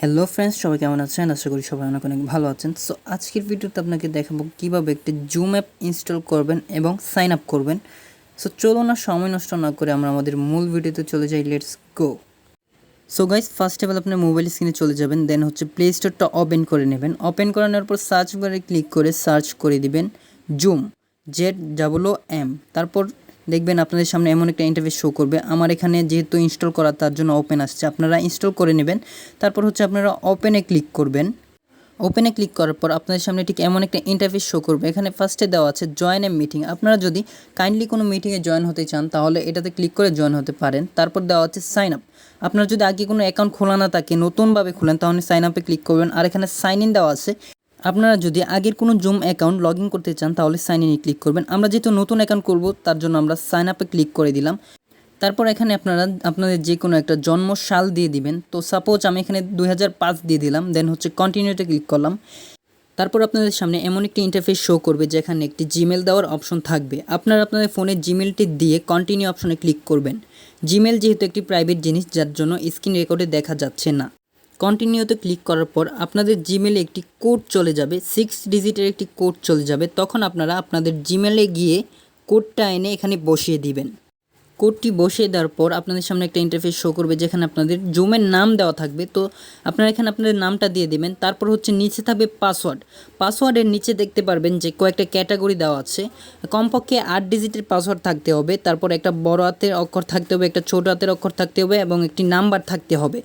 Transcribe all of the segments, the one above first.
Hello friends, সবাই কেমন আছেন? আশা করি সবাই অনেক অনেক ভালো আছেন। সো আজকের ভিডিওতে আপনাকে দেখাবো কীভাবে একটি জুম অ্যাপ ইনস্টল করবেন এবং সাইন আপ করবেন। সো চলো না সময় নষ্ট না করে আমরা আমাদের মূল ভিডিওতে চলে যাই। Let's go. So guys, first of all আপনার মোবাইল স্ক্রিনে চলে যাবেন, দেন হচ্ছে প্লে স্টোরটা ওপেন করে নেবেন। ওপেন করানোর পর সার্চ বারে ক্লিক করে সার্চ করে দিবেন জুম, ZOOM। তারপর দেখবেন আপনাদের সামনে এমন একটা ইন্টারফেস শো করবে। আমার এখানে যেহেতু ইনস্টল করা তার জন্য ওপেন আসছে, আপনারা ইনস্টল করে নেবেন। তারপর হচ্ছে আপনারা ওপেনে ক্লিক করবেন। ওপেনে ক্লিক করার পর আপনাদের সামনে ঠিক এমন একটা ইন্টারফেস শো করবে। এখানে ফার্স্টে দেওয়া আছে জয়েন এ মিটিং। আপনারা যদি কাইন্ডলি কোনো মিটিংয়ে জয়েন হতে চান তাহলে এটাতে ক্লিক করে জয়েন হতে পারেন। তারপর দেওয়া আছে সাইন আপ। আপনারা যদি আগে কোনো অ্যাকাউন্ট খোলা না থাকে, নতুনভাবে খুলেন, তাহলে সাইন আপে ক্লিক করবেন। আর এখানে সাইন ইন দেওয়া আছে। আপনারা যদি আগের কোনো জুম অ্যাকাউন্ট লগ ইন করতে চান তাহলে সাইন ইনে ক্লিক করবেন। আমরা যেহেতু নতুন অ্যাকাউন্ট করব তার জন্য আমরা সাইন আপে ক্লিক করে দিলাম। তারপর এখানে আপনারা আপনাদের যে কোনো একটা জন্ম সাল দিয়ে দিবেন। তো সাপোজ আমি এখানে 2005 দিয়ে দিলাম, দেন হচ্ছে কন্টিনিউতে ক্লিক করলাম। তারপর আপনাদের সামনে এমন একটি ইন্টারফেস শো করবে যেখানে একটি জিমেল দেওয়ার অপশন থাকবে। আপনারা আপনাদের ফোনে জিমেলটি দিয়ে কন্টিনিউ অপশনে ক্লিক করবেন। জিমেল যেহেতু একটি প্রাইভেট জিনিস, যার জন্য স্ক্রিন রেকর্ডে দেখা যাচ্ছে না। কন্টিনিউতে ক্লিক করার পর আপনাদের জিমেলে একটি কোড চলে যাবে, 6 ডিজিটের একটি কোড চলে যাবে। তখন আপনারা আপনাদের জিমেলে গিয়ে কোডটা এনে এখানে বসিয়ে দিবেন। কোডটি বসিয়ে দেওয়ার পর আপনাদের সামনে একটা ইন্টারফেস শো করবে যেখানে আপনাদের জুমের নাম দেওয়া থাকবে। তো আপনারা এখানে আপনাদের নামটা দিয়ে দেবেন। তারপর হচ্ছে নিচে থাকবে পাসওয়ার্ড। পাসওয়ার্ডের নিচে দেখতে পারবেন যে কয়েকটা ক্যাটাগরি দেওয়া আছে। কমপক্ষে 8 ডিজিটের পাসওয়ার্ড থাকতে হবে। তারপর একটা বড় হাতের অক্ষর থাকতে হবে, একটা ছোট হাতের অক্ষর থাকতে হবে এবং একটি নাম্বার থাকতে হবে।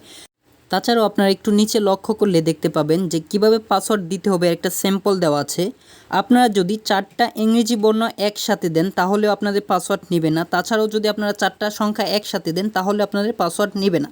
তাছাড়াও আপনারা একটু নিচে লক্ষ্য করলে দেখতে পাবেন যে কিভাবে পাসওয়ার্ড দিতে হবে একটা স্যাম্পল দেওয়া আছে। আপনারা যদি 4টা ইংরেজি বর্ণ একসাথে দেন তাহলেও আপনাদের পাসওয়ার্ড নেবে না। তাছাড়াও যদি আপনারা 4টা সংখ্যা একসাথে দেন তাহলে আপনাদের পাসওয়ার্ড নেবে না।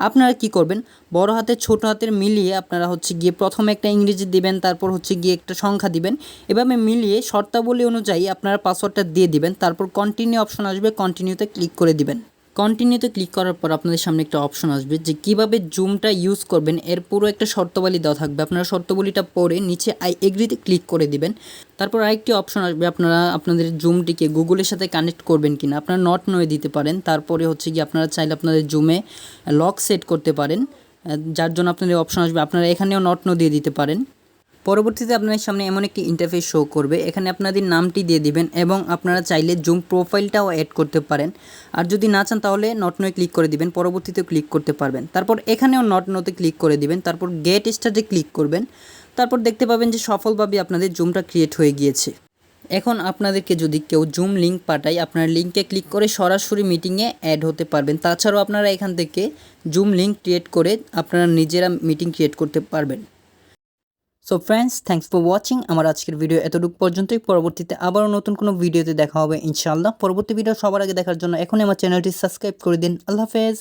আপনারা কি করবেন, বড় হাতের ছোট হাতের মিলিয়ে আপনারা হচ্ছে গিয়ে প্রথমে একটা ইংরেজি দিবেন, তারপর হচ্ছে গিয়ে একটা সংখ্যা দিবেন। এভাবে মিলিয়ে শর্তাবলী অনুযায়ী আপনারা পাসওয়ার্ডটা দিয়ে দিবেন। তারপর কন্টিনিউ অপশন আসবে, কন্টিনিউতে ক্লিক করে দিবেন। কন্টিনিউতে ক্লিক করার পর আপনাদের সামনে একটা অপশন আসবে যে কিভাবে জুমটা ইউজ করবেন, এর পুরো একটা শর্তাবলী দেওয়া থাকবে। আপনারা শর্তাবলীটা পড়ে নিচে আই এগ্রিতে ক্লিক করে দিবেন। তারপর আরেকটি অপশন আসবে, আপনারা আপনাদের জুমটিকে গুগলের সাথে কানেক্ট করবেন কিনা আপনারা নট নয়ে দিতে পারেন। তারপরে হচ্ছে কি আপনারা চাইলে আপনাদের জুমে লক সেট করতে পারেন, যার জন্য আপনাদের অপশন আসবে আপনারা এখানেও নট নো দিয়ে দিতে পারেন। পরবর্তীতে আপনাদের সামনে এমন একটি ইন্টারফেস শো করবে, এখানে আপনাদের নামটি দিয়ে দিবেন এবং আপনারা চাইলে জুম প্রোফাইলটাও অ্যাড করতে পারেন। আর যদি না চান তাহলে নট নোয়ে ক্লিক করে দিবেন, পরবর্তীতেও ক্লিক করতে পারবেন। তারপর এখানেও নট নোতে ক্লিক করে দিবেন, তারপর গেট স্টার্টে ক্লিক করবেন। তারপর দেখতে পাবেন যে সফলভাবে আপনাদের জুমটা ক্রিয়েট হয়ে গিয়েছে। এখন আপনাদেরকে যদি কেউ জুম লিঙ্ক পাঠায়, আপনার লিঙ্কে ক্লিক করে সরাসরি মিটিংয়ে অ্যাড হতে পারবেন। তাছাড়াও আপনারা এখান থেকে জুম লিঙ্ক ক্রিয়েট করে আপনারা নিজেরা মিটিং ক্রিয়েট করতে পারবেন। So friends, thanks for watching. আমার আজকের ভিডিও এতটুকু পর্যন্তই। পরবর্তীতে আবারও নতুন কোনো ভিডিওতে দেখা হবে ইনশাআল্লাহ। পরবর্তী ভিডিও সবার আগে দেখার জন্য এখনই আমার চ্যানেলটি সাবস্ক্রাইব করে দিন। আল্লাহ হাফেজ।